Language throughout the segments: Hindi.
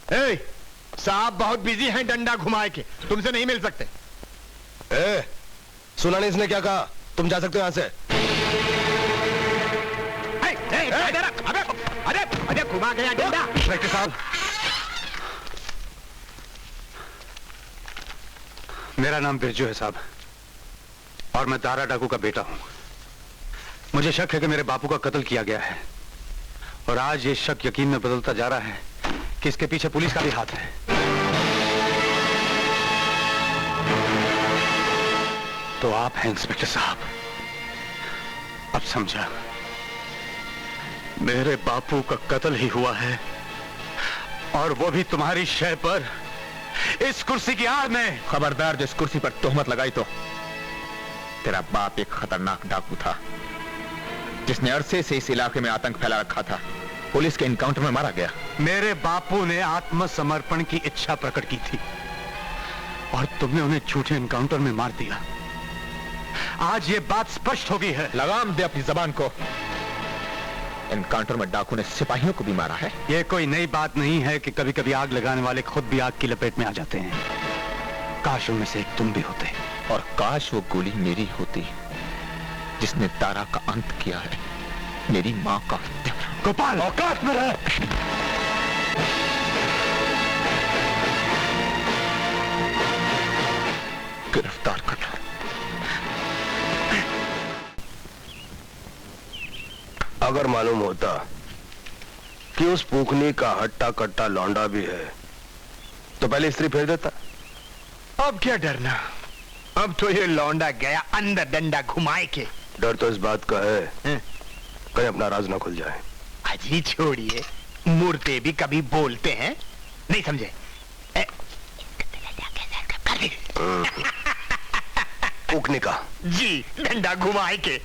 साहब बहुत बिजी हैं डंडा घुमाए के, तुमसे नहीं मिल सकते। सुना नहीं इसने क्या कहा? तुम जा सकते हो यहां से। अरे घुमा गया डंडा। इंस्पेक्टर साहब, मेरा नाम बिरजू है साहब, और मैं दारा डाकू का बेटा हूं। मुझे शक है कि मेरे बापू का कत्ल किया गया है, और आज ये शक यकीन में बदलता जा रहा है कि इसके पीछे पुलिस का भी हाथ है। तो आप हैं इंस्पेक्टर साहब, अब समझा। मेरे बापू का कत्ल ही हुआ है, और वो भी तुम्हारी शय पर, इस कुर्सी की आड़ में। खबरदार, जिस कुर्सी पर तोहमत लगाई तो तेरा बाप एक खतरनाक डाकू था, जिसने अरसे से इस इलाके में आतंक फैला रखा था। पुलिस के इनकाउंटर में मारा गया। मेरे बापू ने आत्मसमर्पण की इच्छा प्रकट की थी, और तुमने उन्हें झूठे इनकाउंटर में मार दिया। आज ये बात स्पष्ट हो गई है। लगाम दे अपनी जबान को। इनकाउंटर में डाकू ने सिपाहियों को भी मारा है। ये कोई नई बात नहीं है कि कभी कभी आग लगाने वाले खुद भी आग की लपेट में आ जाते हैं। काश उनमें से एक तुम भी होते, और काश वो गोली मेरी होती जिसने तारा का अंत किया है, मेरी मां का हत्या। गोपाल, औकात में रह। गिरफ्तार कर लो। अगर मालूम होता कि उस पूखनी का हट्टा कट्टा लौंडा भी है तो पहले स्त्री फेर देता। अब क्या डरना, अब तो ये लौंडा गया अंदर डंडा घुमाए के। डर तो इस बात का है कहीं अपना राज ना खुल जाए। अजी छोड़िए, मुर्दे भी कभी बोलते हैं, नहीं समझे? पूखनी का जी, डंडा घुमाए के।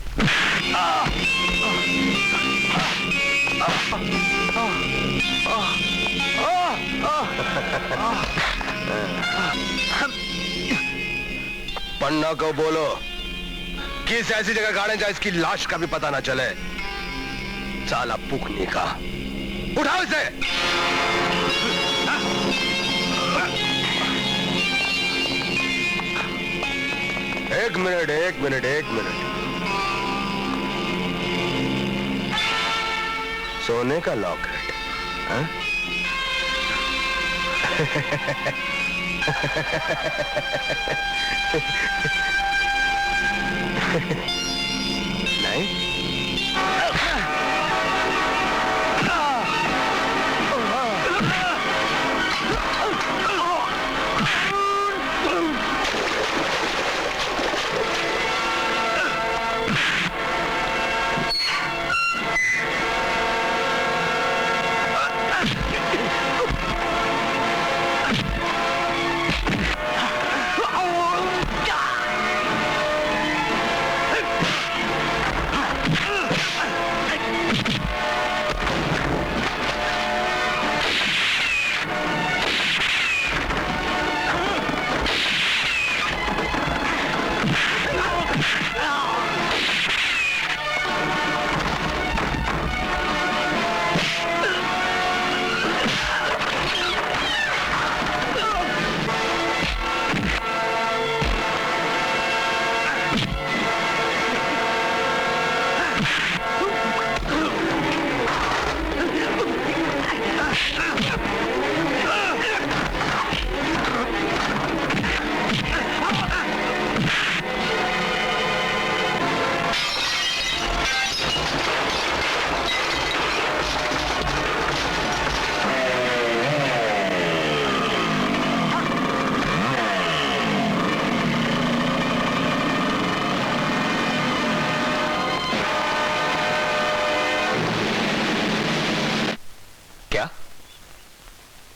पन्ना को बोलो कि इस ऐसी जगह गाड़े जहां इसकी लाश का भी पता ना चले। साला पूखनी का, उठाओ इसे। एक मिनट, एक मिनट, एक मिनट। सोने का लॉकेट, हाँ? नहीं?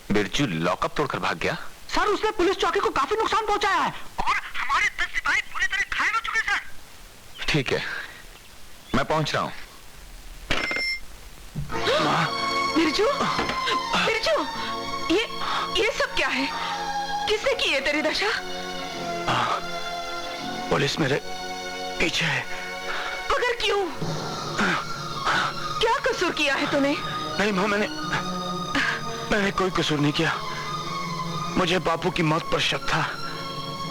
बिरजू लॉकअप तोड़कर भाग गया? सर, उसने पुलिस चौकी को काफी नुकसान पहुंचाया है, और हमारे 10 सिपाही पूरी तरह घायल हो चुके हैं सर। ठीक है, मैं पहुंच रहा हूं। बिरजू, बिरजू, ये सब क्या है? किसने की है तेरी दशा? पुलिस मेरे पीछे है। मगर क्यों? क्या कसूर किया है तूने? नहीं मां, मैंने कोई कसूर नहीं किया। मुझे बापू की मौत पर शक था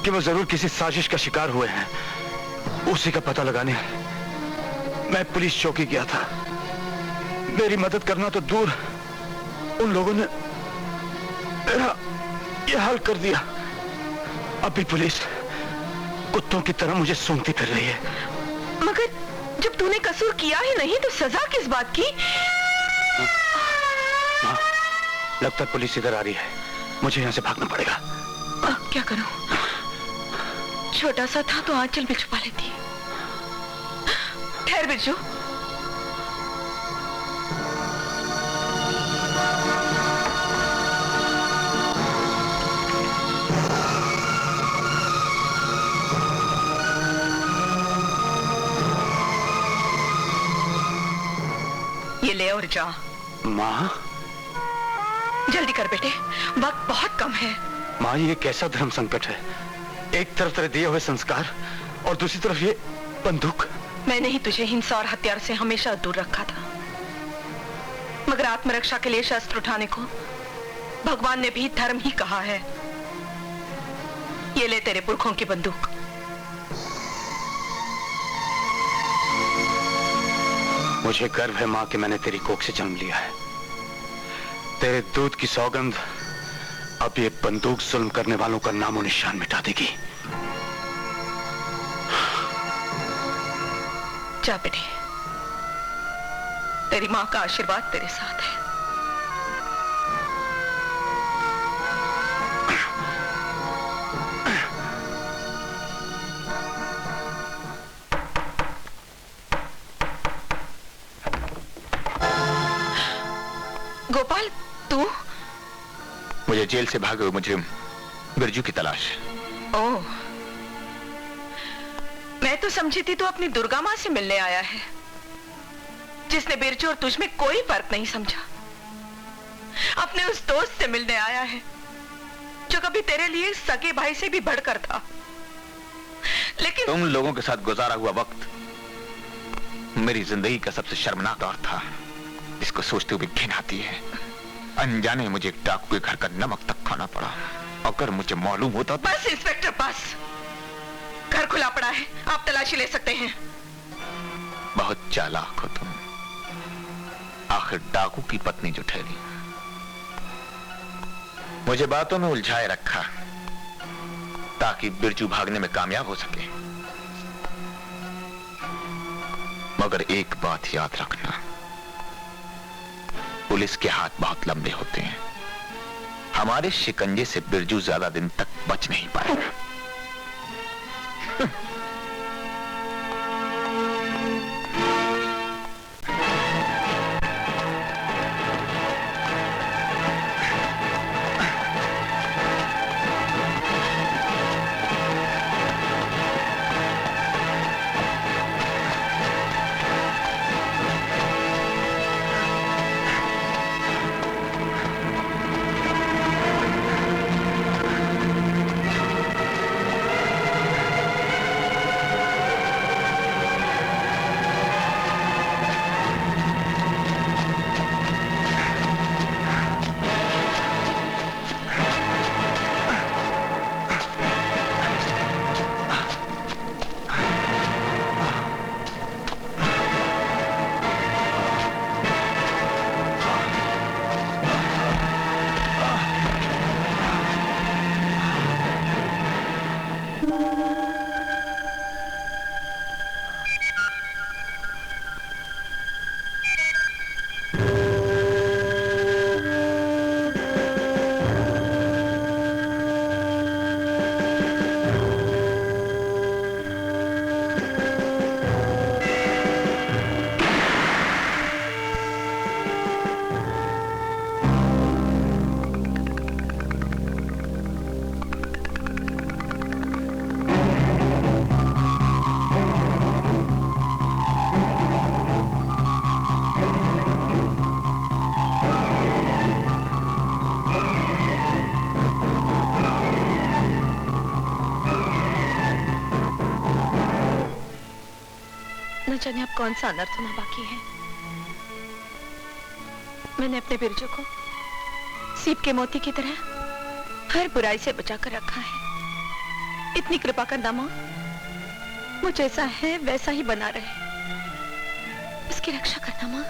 कि वो जरूर किसी साजिश का शिकार हुए हैं। उसी का पता लगाने मैं पुलिस चौकी गया था। मेरी मदद करना तो दूर, उन लोगों ने मेरा यह हाल कर दिया। अभी पुलिस कुत्तों की तरह मुझे सूंघती फिर रही है। मगर जब तूने कसूर किया ही नहीं तो सजा किस बात की? हाँ, लगता है पुलिस इधर आ रही है। मुझे यहाँ से भागना पड़ेगा। अब क्या करूं? छोटा सा था तो आंचल में छुपा लेती। ठहर बिरजू। ये ले और जा। माँ, जल्दी कर बेटे, वक्त बहुत कम है। माँ, ये कैसा धर्म संकट है? एक तरफ तेरे दिए हुए संस्कार और दूसरी तरफ ये बंदूक। मैंने ही तुझे हिंसा और हत्यार से हमेशा दूर रखा था, मगर आत्मरक्षा के लिए शस्त्र उठाने को भगवान ने भी धर्म ही कहा है। ये ले तेरे पुरखों की बंदूक। मुझे गर्व है माँ कि मैंने तेरी कोख से जन्म लिया है। तेरे दूध की सौगंध अब ये बंदूक जुल्म करने वालों का नामो निशान मिटा देगी। जा बेटे, तेरी माँ का आशीर्वाद तेरे साथ है। गोपाल, तू? मुझे जेल से भागे हुए मुजरिम बिरजू की तलाश। ओह, मैं तो समझी थी तू अपनी दुर्गा माँ से मिलने आया है, जिसने बिरजू और तुझ में कोई फर्क नहीं समझा। अपने उस दोस्त से मिलने आया है जो कभी तेरे लिए सगे भाई से भी बढ़कर था। लेकिन तुम लोगों के साथ गुजारा हुआ वक्त मेरी जिंदगी का सबसे शर्मनाक दौर था, जिसको सोचते हुए घिन आती है। अनजाने मुझे एक डाकू के घर का नमक तक खाना पड़ा। अगर मुझे मालूम होता तो... बस इंस्पेक्टर, बस। घर खुला पड़ा है, आप तलाशी ले सकते हैं। बहुत चालाक हो तुम। आखिर डाकू की पत्नी जो ठहरी, मुझे बातों में उलझाए रखा ताकि बिरजू भागने में कामयाब हो सके। मगर एक बात याद रखना, पुलिस के हाथ बहुत लंबे होते हैं। हमारे शिकंजे से बिरजू ज्यादा दिन तक बच नहीं पाएगा। न जाने अब कौन सा अनर्थ होना बाकी है। मैंने अपने बिरजू को सीप के मोती की तरह हर बुराई से बचाकर रखा है। इतनी कृपा करना माँ, वो जैसा है वैसा ही बना रहे। इसकी रक्षा करना माँ।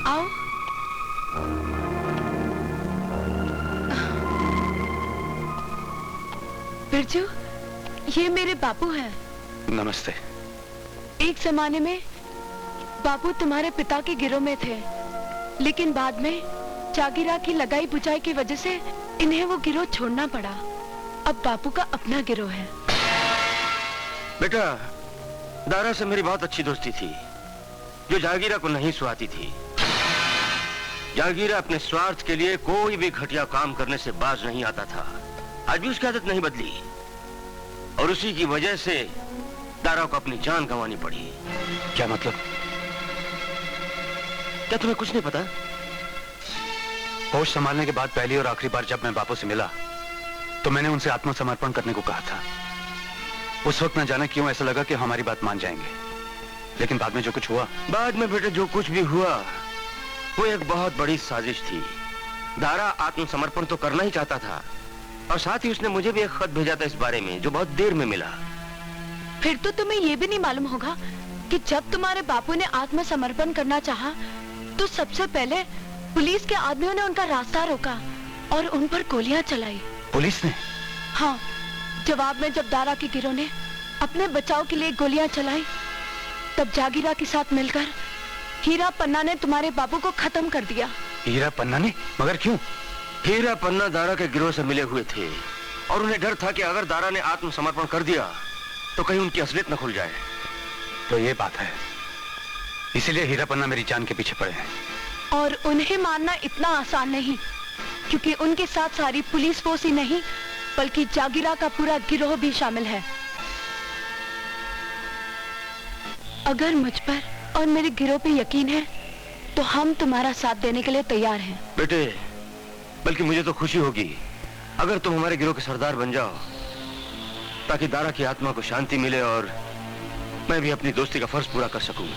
आओ। बिरजू, ये मेरे बापू हैं। नमस्ते। एक जमाने में बापू तुम्हारे पिता के गिरोह में थे, लेकिन बाद में जागीरा की लगाई बुझाई की वजह से इन्हें वो गिरोह छोड़ना पड़ा। अब बापू का अपना गिरोह है। बेटा, दारा से मेरी बहुत अच्छी दोस्ती थी, जो जागीरा को नहीं सुहाती थी। जागीरा अपने स्वार्थ के लिए कोई भी घटिया काम करने से बाज नहीं आता था। आज भी उसकी आदत नहीं बदली, और उसी की वजह से दारा को अपनी जान गंवानी पड़ी। क्या मतलब? क्या तुम्हें कुछ नहीं पता? होश संभालने के बाद पहली और आखिरी बार जब मैं बापू से मिला तो मैंने उनसे आत्मसमर्पण करने को कहा था। उस वक्त न जाने क्यों ऐसा लगा कि हमारी बात मान जाएंगे, लेकिन बाद में जो कुछ हुआ। बाद में बेटे जो कुछ भी हुआ वो एक बहुत बड़ी साजिश थी। दारा आत्मसमर्पण तो करना ही चाहता था, और साथ ही उसने मुझे भी एक खत भेजा था इस बारे में, जो बहुत देर में मिला। फिर तो तुम्हें ये भी नहीं मालूम होगा कि जब तुम्हारे बापू ने आत्मसमर्पण करना चाहा, तो सबसे पहले पुलिस के आदमियों ने उनका रास्ता रोका और उन पर गोलियां चलाई। पुलिस ने? हाँ, जवाब में जब दारा के गिरोह ने अपने बचाव के लिए गोलियां चलाई, तब जागीरा के साथ मिलकर हीरा पन्ना ने तुम्हारे बापू को खत्म कर दिया। हीरा पन्ना ने? मगर क्यों? हीरा पन्ना दारा के गिरोह से मिले हुए थे, और उन्हें डर था कि अगर दारा ने आत्मसमर्पण कर दिया तो कहीं उनकी असलियत न खुल जाए। तो ये बात है, इसीलिए हीरा पन्ना मेरी जान के पीछे पड़े हैं। और उन्हें मारना इतना आसान नहीं, क्योंकि उनके साथ सारी पुलिस फोर्स ही नहीं बल्कि जागीरा का पूरा गिरोह भी शामिल है। अगर मुझ पर और मेरे गिरोह पे यकीन है तो हम तुम्हारा साथ देने के लिए तैयार हैं। बेटे, बल्कि मुझे तो खुशी होगी अगर तुम हमारे गिरोह के सरदार बन जाओ, ताकि दारा की आत्मा को शांति मिले और मैं भी अपनी दोस्ती का फर्ज पूरा कर सकूं।